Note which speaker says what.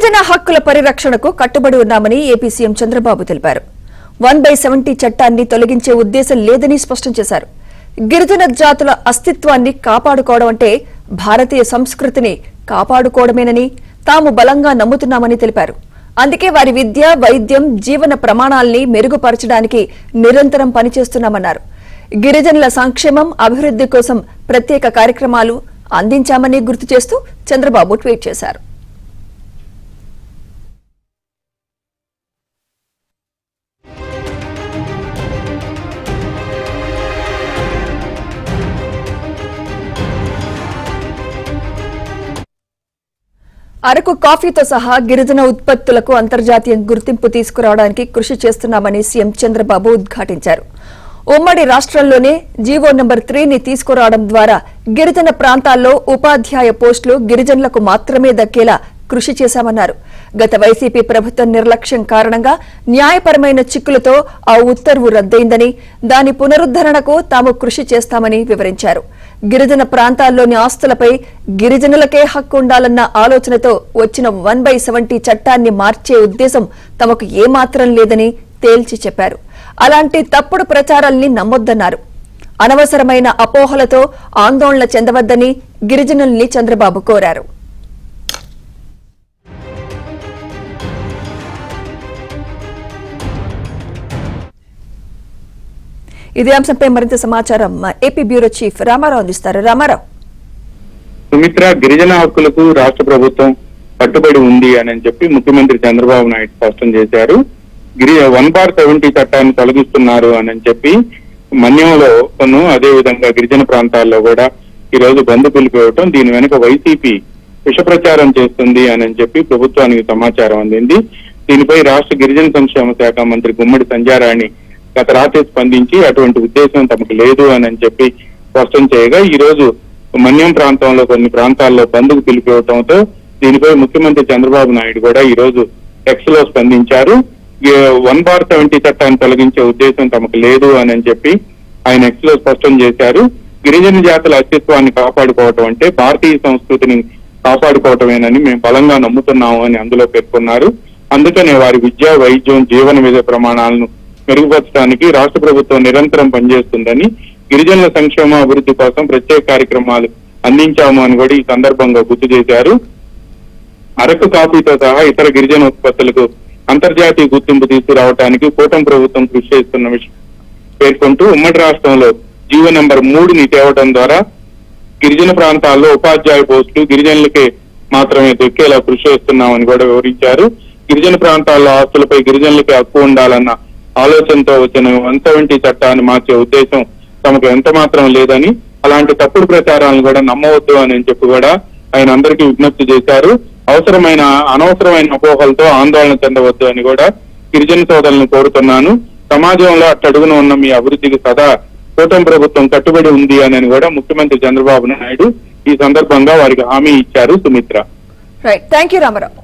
Speaker 1: గిరిజన హక్కుల పరిరక్షణకు కట్టుబడి ఉన్నామని ఏపీ సీఎం చంద్రబాబు తెలిపారు. 1/70 చట్టాన్ని తొలగించే ఉద్దేశం లేదని స్పష్టం చేశారు. గిరిజన జాతుల అస్తిత్వాన్ని కాపాడుకోవడం అంటే భారతీయ సంస్కృతిని కాపాడుకోవడమేనని తాము బలంగా నమ్ముతున్నామని తెలిపారు. అందుకే వారి విద్య, వైద్యం, జీవన ప్రమాణాల్ని మెరుగుపరచడానికి నిరంతరం పనిచేస్తున్నామన్నారు. గిరిజనుల సంక్షేమం, అభివృద్ధి కోసం ప్రత్యేక కార్యక్రమాలు అందించామని గుర్తు చేస్తూ చంద్రబాబు ట్వీట్ చేశారు. అరకు కాఫీతో సహా గిరిజన ఉత్పత్తులకు అంతర్జాతీయ గుర్తింపు తీసుకురావడానికి కృషి చేస్తున్నామని సీఎం చంద్రబాబు ఉద్ఘాటించారు. ఉమ్మడి రాష్ట్రంలోనే జీవో నంబర్ 3ని తీసుకురావడం ద్వారా గిరిజన ప్రాంతాల్లో ఉపాధ్యాయ పోస్టులు గిరిజనులకు మాత్రమే దక్కేలా కృషి చేశామన్నారు. గత వైసీపీ ప్రభుత్వం నిర్లక్ష్యం కారణంగా న్యాయపరమైన చిక్కులతో ఆ ఉత్తర్వు రద్దయిందని, దాని పునరుద్దరణకు తాము కృషి చేస్తామని వివరించారు. గిరిజన ప్రాంతాల్లోని ఆస్తులపై గిరిజనులకే హక్కు ఉండాలన్న ఆలోచనతో వచ్చిన 1/70 చట్టాన్ని మార్చే ఉద్దేశం తమకు ఏమాత్రం లేదని తేల్చి చెప్పారు. అలాంటి తప్పుడు ప్రచారాల్ని నమ్మొద్దన్నారు. అనవసరమైన అపోహలతో ఆందోళన చెందవద్దని గిరిజనుల్ని చంద్రబాబు కోరారు. ఇదే అంశంపై మరింత సమాచారం ఏపీ బ్యూరో చీఫ్ రామారావు అందిస్తారు. రామారావు.
Speaker 2: సుమిత్ర, గిరిజన హక్కులకు రాష్ట్ర ప్రభుత్వం కట్టుబడి ఉంది అని చెప్పి ముఖ్యమంత్రి చంద్రబాబు నాయుడు స్పష్టం చేశారు. 1/70 చట్టాన్ని తొలగిస్తున్నారు అని చెప్పి మన్యంలో అదే విధంగా గిరిజన ప్రాంతాల్లో కూడా ఈ రోజు బంద్ పిలిపివ్వటం, దీని వెనుక వైసీపీ విష ప్రచారం చేస్తుంది అని చెప్పి ప్రభుత్వానికి సమాచారం అందింది. దీనిపై రాష్ట్ర గిరిజన సంక్షేమ శాఖ మంత్రి గుమ్మడి సంధ్యారాణి గత రాత్రి స్పందించి అటువంటి ఉద్దేశం తమకు లేదు అని చెప్పి స్పష్టం చేయగా, ఈ రోజు మన్యం ప్రాంతంలో కొన్ని ప్రాంతాల్లో బంద్కు పిలిపివ్వటంతో దీనిపై ముఖ్యమంత్రి చంద్రబాబు నాయుడు కూడా ఈ రోజు ఎక్స్ లో స్పందించారు. 1/70 చట్టాన్ని తొలగించే ఉద్దేశం తమకు లేదు అని చెప్పి ఆయన ఎక్స్ లో స్పష్టం చేశారు. గిరిజన జాతుల అస్తిత్వాన్ని కాపాడుకోవటం అంటే భారతీయ సంస్కృతిని కాపాడుకోవటమేనని మేము బలంగా నమ్ముతున్నాము అని అందులో పేర్కొన్నారు. అందుకనే వారి విద్య, వైద్యం, జీవన విధి ప్రమాణాలను మెరుగుపరచడానికి రాష్ట్ర ప్రభుత్వం నిరంతరం పనిచేస్తుందని, గిరిజనుల సంక్షేమ అభివృద్ధి కోసం ప్రత్యేక కార్యక్రమాలు అందించాము అని కూడా ఈ సందర్భంగా గుర్తు చేశారు. అరకు కాఫీతో సహా ఇతర గిరిజన ఉత్పత్తులకు అంతర్జాతీయ గుర్తింపు తీసుకురావడానికి కూటమి ప్రభుత్వం కృషి చేస్తున్న విషయం పేర్కొంటూ, ఉమ్మడి రాష్ట్రంలో జీవో నంబర్ 3ని తేవడం ద్వారా గిరిజన ప్రాంతాల్లో ఉపాధ్యాయ పోస్టులు గిరిజనులకే మాత్రమే దొక్కేలా కృషి చేస్తున్నామని కూడా వివరించారు. గిరిజన ప్రాంతాల్లో ఆస్తులపై గిరిజనులకే హక్కు ఉండాలన్న ఆలోచనతో వచ్చిన 170 చట్టాన్ని మార్చే ఉద్దేశం తమకు ఎంత మాత్రం లేదని, అలాంటి తప్పుడు ప్రచారాలను కూడా నమ్మవద్దు అని చెప్పి కూడా ఆయన అందరికీ విజ్ఞప్తి చేశారు. అనవసరమైన అపోహలతో ఆందోళన చెందవద్దు అని కూడా గిరిజన సోదరులను కోరుతున్నాను. సమాజంలో అట్టడుగున ఉన్న మీ అభివృద్ధికి సదా కూటమి ప్రభుత్వం కట్టుబడి ఉంది అని కూడా ముఖ్యమంత్రి చంద్రబాబు నాయుడు ఈ సందర్భంగా వారికి హామీ ఇచ్చారు. సుమిత్ర.
Speaker 1: Right, thank you Ramarao.